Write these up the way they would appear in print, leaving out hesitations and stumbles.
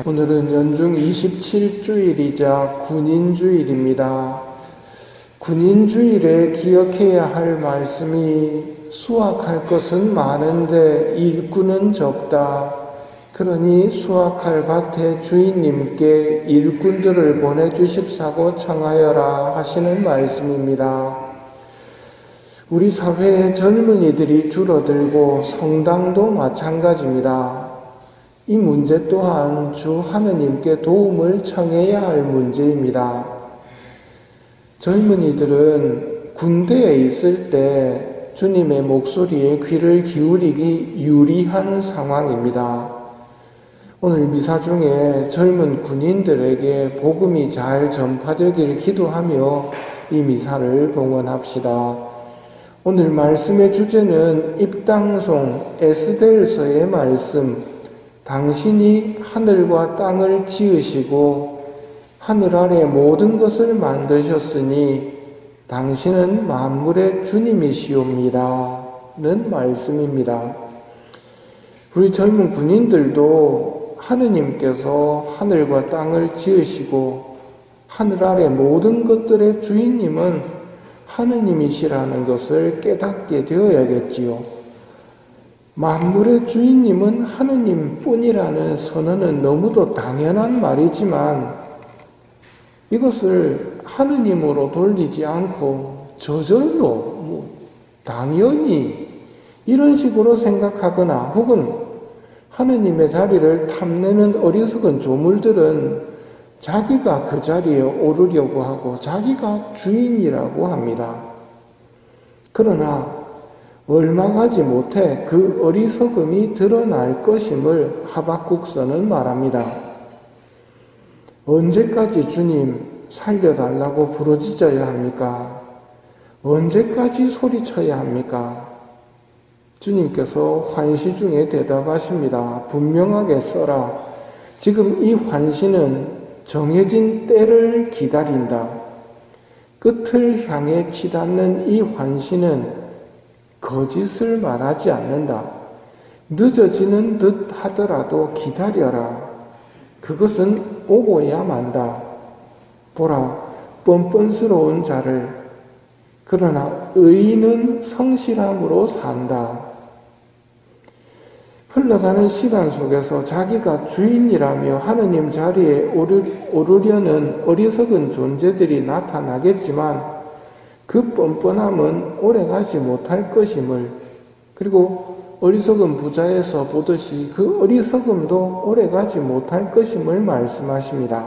오늘은 연중 27주일이자 군인주일입니다. 군인주일에 기억해야 할 말씀이 수확할 것은 많은데 일꾼은 적다. 그러니 수확할 밭의 주인님께 일꾼들을 보내주십사고 청하여라 하시는 말씀입니다. 우리 사회의 젊은이들이 줄어들고 성당도 마찬가지입니다. 이 문제 또한 주 하느님께 도움을 청해야 할 문제입니다. 젊은이들은 군대에 있을 때 주님의 목소리에 귀를 기울이기 유리한 상황입니다. 오늘 미사 중에 젊은 군인들에게 복음이 잘 전파되길 기도하며 이 미사를 봉헌합시다. 오늘 말씀의 주제는 입당송 에스겔서의 말씀, 당신이 하늘과 땅을 지으시고 하늘 아래 모든 것을 만드셨으니 당신은 만물의 주님이시옵니다. 는 말씀입니다. 우리 젊은 군인들도 하느님께서 하늘과 땅을 지으시고 하늘 아래 모든 것들의 주인님은 하느님이시라는 것을 깨닫게 되어야겠지요. 만물의 주인님은 하느님뿐이라는 선언은 너무도 당연한 말이지만 이것을 하느님으로 돌리지 않고 저절로 당연히 이런 식으로 생각하거나 혹은 하느님의 자리를 탐내는 어리석은 조물들은 자기가 그 자리에 오르려고 하고 자기가 주인이라고 합니다. 그러나 얼마 가지 못해 그 어리석음이 드러날 것임을 하박국서는 말합니다. 언제까지 주님 살려달라고 부르짖어야 합니까? 언제까지 소리쳐야 합니까? 주님께서 환시 중에 대답하십니다. 분명하게 써라. 지금 이 환시는 정해진 때를 기다린다. 끝을 향해 치닫는 이 환시는 거짓을 말하지 않는다. 늦어지는 듯 하더라도 기다려라. 그것은 오고야 만다. 보라, 뻔뻔스러운 자를. 그러나 의인은 성실함으로 산다. 흘러가는 시간 속에서 자기가 주인이라며 하느님 자리에 오르려는 어리석은 존재들이 나타나겠지만 그 뻔뻔함은 오래가지 못할 것임을, 그리고 어리석은 부자에서 보듯이 그 어리석음도 오래가지 못할 것임을 말씀하십니다.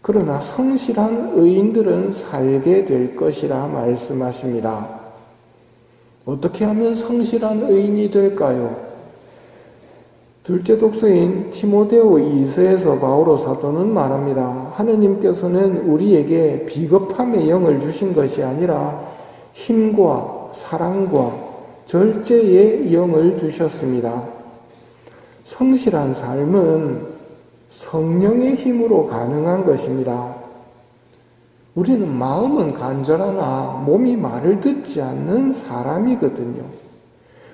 그러나 성실한 의인들은 살게 될 것이라 말씀하십니다. 어떻게 하면 성실한 의인이 될까요? 둘째 독서인 디모데오 2서에서 바오로 사도는 말합니다. 하느님께서는 우리에게 비겁함의 영을 주신 것이 아니라 힘과 사랑과 절제의 영을 주셨습니다. 성실한 삶은 성령의 힘으로 가능한 것입니다. 우리는 마음은 간절하나 몸이 말을 듣지 않는 사람이거든요.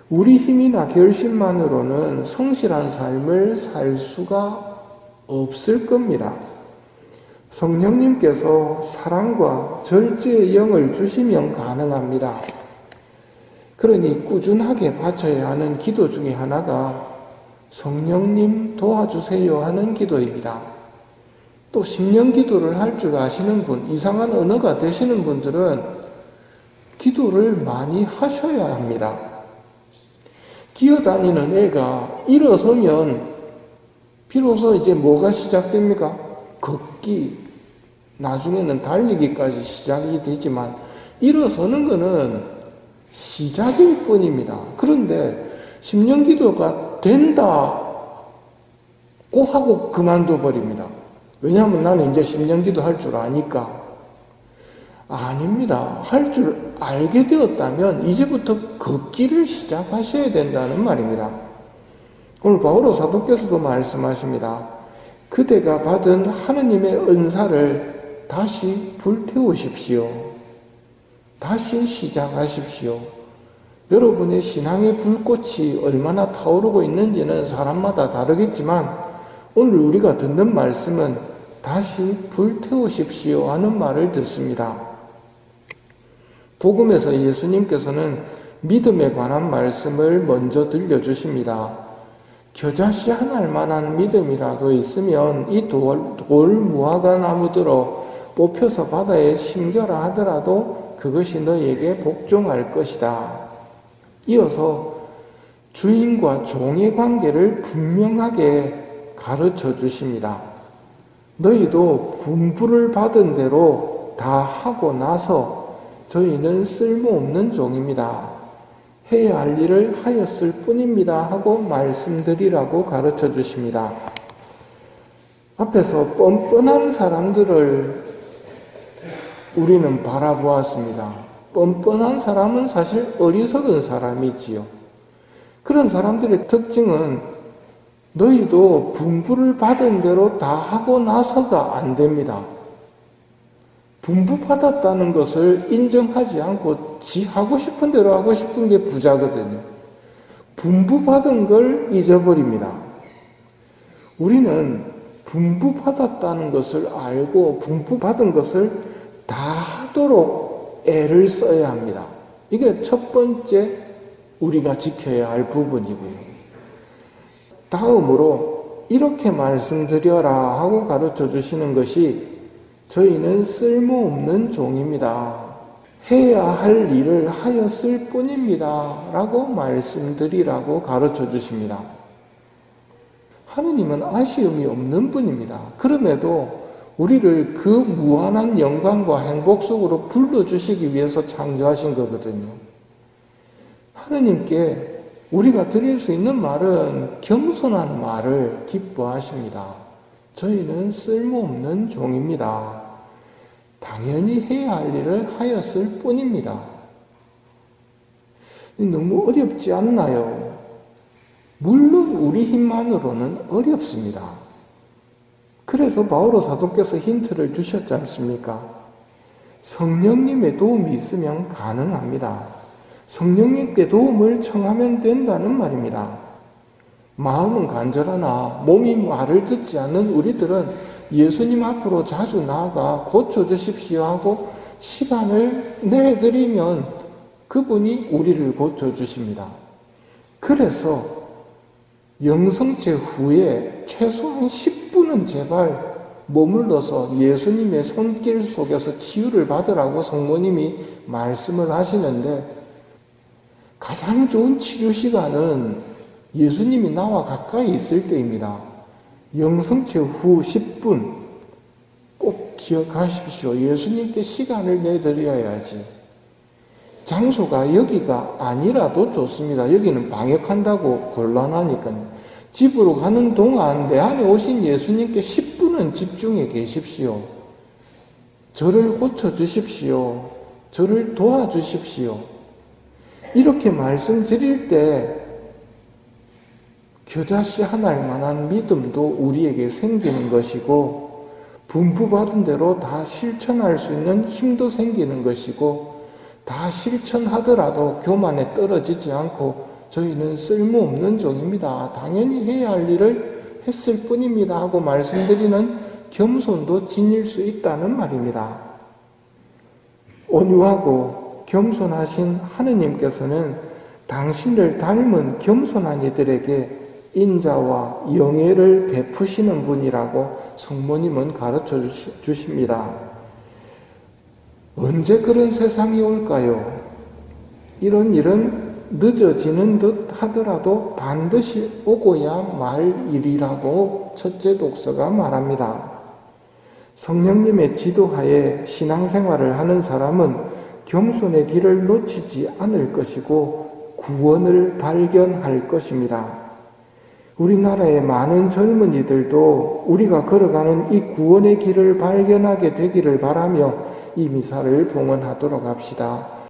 우리 힘이나 결심만으로는 성실한 삶을 살 수가 없을 겁니다. 성령님께서 사랑과 절제의 영을 주시면 가능합니다. 그러니 꾸준하게 바쳐야 하는 기도 중에 하나가 성령님 도와주세요 하는 기도입니다. 또 심령 기도를 할 줄 아시는 분, 이상한 언어가 되시는 분들은 기도를 많이 하셔야 합니다. 기어다니는 애가 일어서면 비로소 이제 뭐가 시작됩니까? 걷기, 나중에는 달리기까지 시작이 되지만 일어서는 것은 시작일 뿐입니다. 그런데 심령 기도가 된다고 하고 그만둬 버립니다. 왜냐하면 나는 이제 심령 기도 할 줄 아니까. 아닙니다. 할 줄 알게 되었다면 이제부터 걷기를 시작하셔야 된다는 말입니다. 오늘 바오로 사도께서도 말씀하십니다. 그대가 받은 하느님의 은사를 다시 불태우십시오. 다시 시작하십시오. 여러분의 신앙의 불꽃이 얼마나 타오르고 있는지는 사람마다 다르겠지만 오늘 우리가 듣는 말씀은 다시 불태우십시오 하는 말을 듣습니다. 복음에서 예수님께서는 믿음에 관한 말씀을 먼저 들려주십니다. 겨자씨 한 알만한 믿음이라도 있으면 이 돌 무화과 나무들어 뽑혀서 바다에 심겨라 하더라도 그것이 너에게 복종할 것이다. 이어서 주인과 종의 관계를 분명하게 가르쳐 주십니다. 너희도 분부를 받은 대로 다 하고 나서 저희는 쓸모없는 종입니다. 해야 할 일을 하였을 뿐입니다 하고 말씀드리라고 가르쳐 주십니다. 앞에서 뻔뻔한 사람들을 우리는 바라보았습니다. 뻔뻔한 사람은 사실 어리석은 사람이지요. 그런 사람들의 특징은 너희도 분부를 받은 대로 다 하고 나서가 안 됩니다. 분부받았다는 것을 인정하지 않고 지 하고 싶은 대로 하고 싶은 게 부자거든요. 분부받은 걸 잊어버립니다. 우리는 분부받았다는 것을 알고 분부받은 것을 다 하도록 애를 써야 합니다. 이게 첫 번째 우리가 지켜야 할 부분이고요. 다음으로 이렇게 말씀드려라 하고 가르쳐 주시는 것이 저희는 쓸모없는 종입니다. 해야 할 일을 하였을 뿐입니다 라고 말씀드리라고 가르쳐 주십니다. 하느님은 아쉬움이 없는 분입니다. 그럼에도 우리를 그 무한한 영광과 행복 속으로 불러주시기 위해서 창조하신 거거든요. 하느님께 우리가 드릴 수 있는 말은 겸손한 말을 기뻐하십니다. 저희는 쓸모없는 종입니다. 당연히 해야 할 일을 하였을 뿐입니다. 너무 어렵지 않나요? 물론 우리 힘만으로는 어렵습니다. 그래서 바오로 사도께서 힌트를 주셨지 않습니까? 성령님의 도움이 있으면 가능합니다. 성령님께 도움을 청하면 된다는 말입니다. 마음은 간절하나 몸이 말을 듣지 않는 우리들은 예수님 앞으로 자주 나아가 고쳐주십시오 하고 시간을 내드리면 그분이 우리를 고쳐주십니다. 그래서 영성체 후에 최소한 10분은 제발 머물러서 예수님의 손길 속에서 치유를 받으라고 성모님이 말씀을 하시는데 가장 좋은 치료 시간은 예수님이 나와 가까이 있을 때입니다. 영성체 후 10분 꼭 기억하십시오. 예수님께 시간을 내드려야지. 장소가 여기가 아니라도 좋습니다. 여기는 방역한다고 곤란하니까요. 집으로 가는 동안 내 안에 오신 예수님께 10분은 집중해 계십시오. 저를 고쳐주십시오. 저를 도와주십시오. 이렇게 말씀드릴 때 겨자씨 한 알만한 믿음도 우리에게 생기는 것이고 분부받은 대로 다 실천할 수 있는 힘도 생기는 것이고 다 실천하더라도 교만에 떨어지지 않고 저희는 쓸모없는 종입니다. 당연히 해야 할 일을 했을 뿐입니다 하고 말씀드리는 겸손도 지닐 수 있다는 말입니다. 온유하고 겸손하신 하느님께서는 당신을 닮은 겸손한 이들에게 인자와 영예를 베푸시는 분이라고 성모님은 가르쳐 주십니다. 언제 그런 세상이 올까요? 이런 일은 늦어지는 듯 하더라도 반드시 오고야 말 일이라고 첫째 독서가 말합니다. 성령님의 지도하에 신앙생활을 하는 사람은 겸손의 길을 놓치지 않을 것이고 구원을 발견할 것입니다. 우리나라의 많은 젊은이들도 우리가 걸어가는 이 구원의 길을 발견하게 되기를 바라며 이 미사를 봉헌하도록 합시다.